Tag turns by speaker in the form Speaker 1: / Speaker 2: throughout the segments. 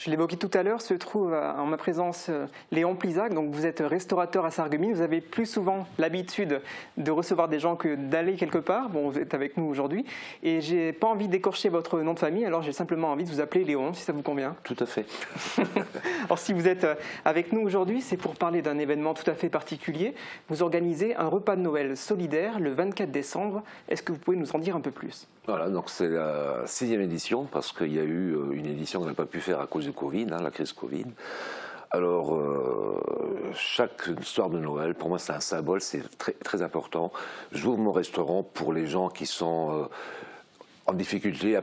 Speaker 1: je l'évoquais tout à l'heure, se trouve en ma présence Léon Plisac. Donc vous êtes restaurateur à Sarreguemines. Vous avez plus souvent l'habitude de recevoir des gens que d'aller quelque part. Bon, vous êtes avec nous aujourd'hui. Et j'ai pas envie d'écorcher votre nom de famille, alors j'ai simplement envie de vous appeler Léon, si ça vous convient.
Speaker 2: Tout à fait.
Speaker 1: Alors si vous êtes avec nous aujourd'hui, c'est pour parler d'un événement tout à fait particulier. Vous organisez un repas de Noël solidaire le 24 décembre. Est-ce que vous pouvez nous en dire un peu plus ?
Speaker 2: Voilà, donc c'est la 6e édition, parce qu'il y a eu une édition qu'on n'a pas pu faire à cause du Covid, la crise Covid. Alors, chaque soir de Noël, pour moi c'est un symbole, c'est très, très important. J'ouvre mon restaurant pour les gens qui sont en difficulté,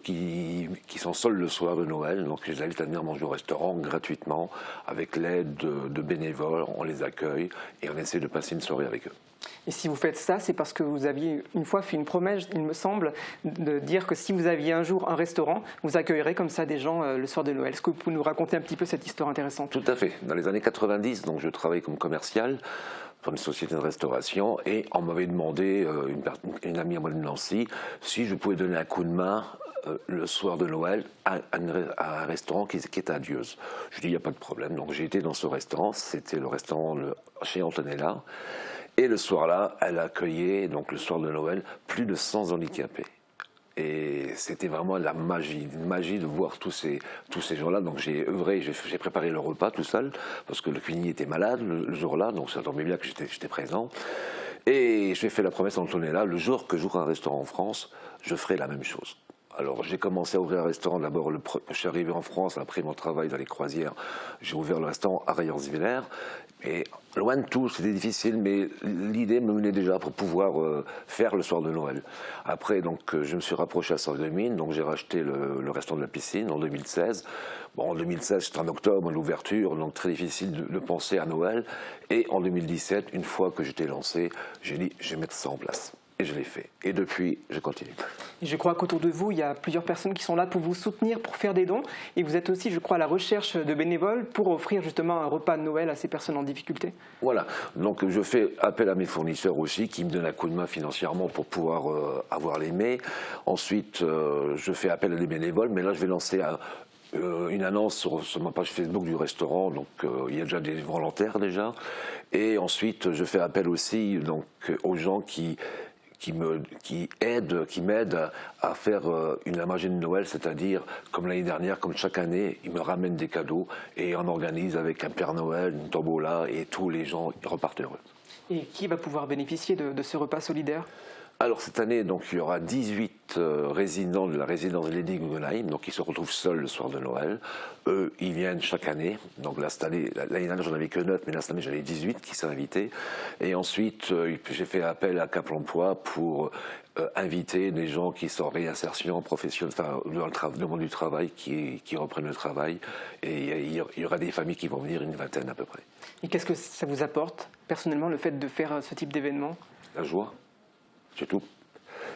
Speaker 2: qui sont seuls le soir de Noël. Donc je les invite à venir manger au restaurant gratuitement, avec l'aide de bénévoles, on les accueille et on essaie de passer une soirée avec eux.
Speaker 1: Et si vous faites ça, c'est parce que vous aviez une fois fait une promesse, il me semble, de dire que si vous aviez un jour un restaurant, vous accueillerez comme ça des gens le soir de Noël. Est-ce que vous pouvez nous raconter un petit peu cette histoire intéressante ?
Speaker 2: Tout à fait. Dans les années 90, donc je travaillais comme commercial pour une société de restauration et on m'avait demandé, une amie à moi de Nancy, si je pouvais donner un coup de main le soir de Noël à un restaurant qui était à Dieuze. Je dis, il n'y a pas de problème. Donc j'ai été dans ce restaurant, c'était le restaurant chez Antonella. Et le soir-là, elle accueillait, donc le soir de Noël, plus de 100 handicapés. Et c'était vraiment la magie, une magie de voir tous ces gens-là. Donc j'ai œuvré, j'ai préparé le repas tout seul, parce que le cuisinier était malade le jour-là, donc ça tombait bien que j'étais présent. Et j'ai fait la promesse à Antonella, le jour que j'ouvre un restaurant en France, je ferai la même chose. Alors j'ai commencé à ouvrir un restaurant, d'abord je suis arrivé en France, après mon travail dans les croisières, j'ai ouvert le restaurant à Rayons-Villers, et loin de tout, c'était difficile, mais l'idée me venait déjà pour pouvoir faire le soir de Noël. Après, donc, je me suis rapproché à Sarreguemines, donc j'ai racheté le restaurant de la piscine en 2016. Bon, en 2016, c'était en octobre, l'ouverture, donc très difficile de penser à Noël. Et en 2017, une fois que j'étais lancé, j'ai dit, je vais mettre ça en place. Et je l'ai fait. Et depuis, je continue.
Speaker 1: Et je crois qu'autour de vous, il y a plusieurs personnes qui sont là pour vous soutenir, pour faire des dons. Et vous êtes aussi, je crois, à la recherche de bénévoles pour offrir justement un repas de Noël à ces personnes en difficulté.
Speaker 2: Voilà. Donc je fais appel à mes fournisseurs aussi, qui me donnent un coup de main financièrement pour pouvoir avoir les mets. Ensuite, je fais appel à des bénévoles. Mais là, je vais lancer une annonce sur ma page Facebook du restaurant, donc il y a déjà des volontaires déjà. Et ensuite, je fais appel aussi donc, aux gens qui m'aident à faire la magie de Noël, c'est-à-dire, comme l'année dernière, comme chaque année, ils me ramènent des cadeaux et on organise avec un Père Noël, une tombola, et tous les gens repartent heureux.
Speaker 1: Et qui va pouvoir bénéficier de ce repas solidaire ?
Speaker 2: Alors cette année, donc, il y aura 18 résidents de la résidence Lady Guggenheim, donc ils se retrouvent seuls le soir de Noël. Eux, ils viennent chaque année. Donc là, cette année, l'année dernière, j'en avais que 9, mais là, cette année, j'en ai 18 qui sont invités. Et ensuite, j'ai fait appel à Cap Emploi pour inviter des gens qui sont en réinsertion professionnelle, enfin, dans le monde du travail, qui reprennent le travail. Et il y aura des familles qui vont venir, une vingtaine à peu près.
Speaker 1: Et qu'est-ce que ça vous apporte, personnellement, le fait de faire ce type d'événement ?
Speaker 2: La joie. C'est tout.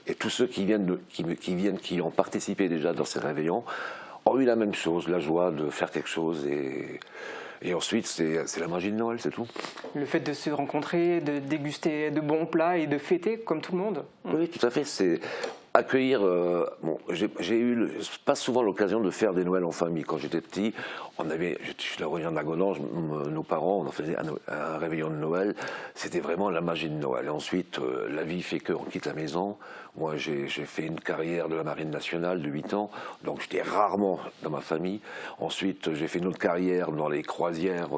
Speaker 2: Et tous ceux qui ont participé déjà dans ces réveillons ont eu la même chose, la joie de faire quelque chose. Et ensuite, c'est la magie de Noël, c'est tout. Le
Speaker 1: fait de se rencontrer, de déguster de bons plats et de fêter comme tout le monde.
Speaker 2: Oui, tout à fait. C'est accueillir. J'ai eu pas souvent l'occasion de faire des Noëls en famille. Quand j'étais petit, je suis originaire de la Gonange, nos parents, on en faisait un réveillon de Noël. C'était vraiment la magie de Noël. Et ensuite, la vie fait qu'on quitte la maison. Moi, j'ai fait une carrière de la Marine nationale de 8 ans, donc j'étais rarement dans ma famille. Ensuite, j'ai fait une autre carrière dans les croisières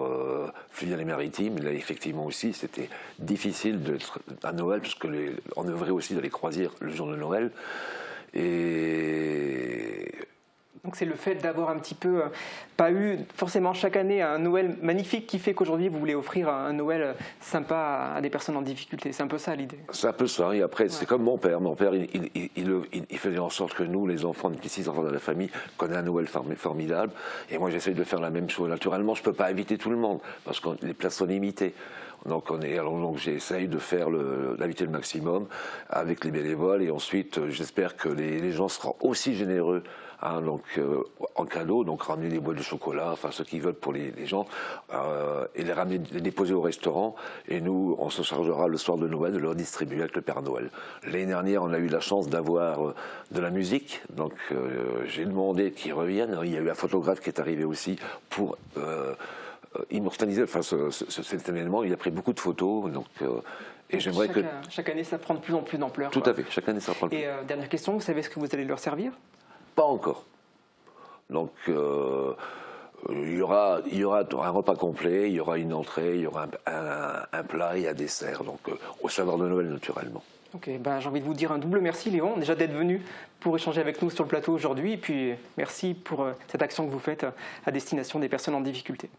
Speaker 2: fluviales et maritimes. Là, effectivement aussi, c'était difficile d'être à Noël, parce qu'on œuvrait aussi dans les croisières le jour de Noël. Et
Speaker 1: donc c'est le fait d'avoir un petit peu pas eu forcément chaque année un Noël magnifique qui fait qu'aujourd'hui vous voulez offrir un Noël sympa à des personnes en difficulté. C'est un peu ça l'idée.
Speaker 2: C'est un peu ça. Et après, c'est comme mon père. Mon père, il faisait en sorte que nous, les enfants, les petits 6 enfants de la famille, qu'on ait un Noël formidable. Et moi, j'essaye de faire la même chose. Naturellement, je ne peux pas inviter tout le monde parce que les places sont limitées. Donc j'essaye de faire d'inviter le maximum avec les bénévoles. Et ensuite, j'espère que les gens seront aussi généreux hein, donc en cadeau, donc ramener des boîtes de chocolat, enfin ce qu'ils veulent pour les gens, et les ramener, les déposer au restaurant. Et nous, on se chargera le soir de Noël de leur distribuer avec le Père Noël. L'année dernière, on a eu la chance d'avoir de la musique, donc j'ai demandé qu'ils reviennent. Il y a eu un photographe qui est arrivé aussi pour immortaliser enfin, cet événement. Il a pris beaucoup de photos, donc. Et j'aimerais que
Speaker 1: chaque année, ça prend de plus en plus d'ampleur.
Speaker 2: Tout à fait, chaque année, ça prend.
Speaker 1: Et dernière question, vous savez ce que vous allez leur servir?
Speaker 2: Pas encore. Donc, il y aura un repas complet, il y aura une entrée, il y aura un plat et un dessert, donc au saveur de Noël naturellement.
Speaker 1: Ok, ben, j'ai envie de vous dire un double merci Léon, déjà d'être venu pour échanger avec nous sur le plateau aujourd'hui, et puis merci pour cette action que vous faites à destination des personnes en difficulté.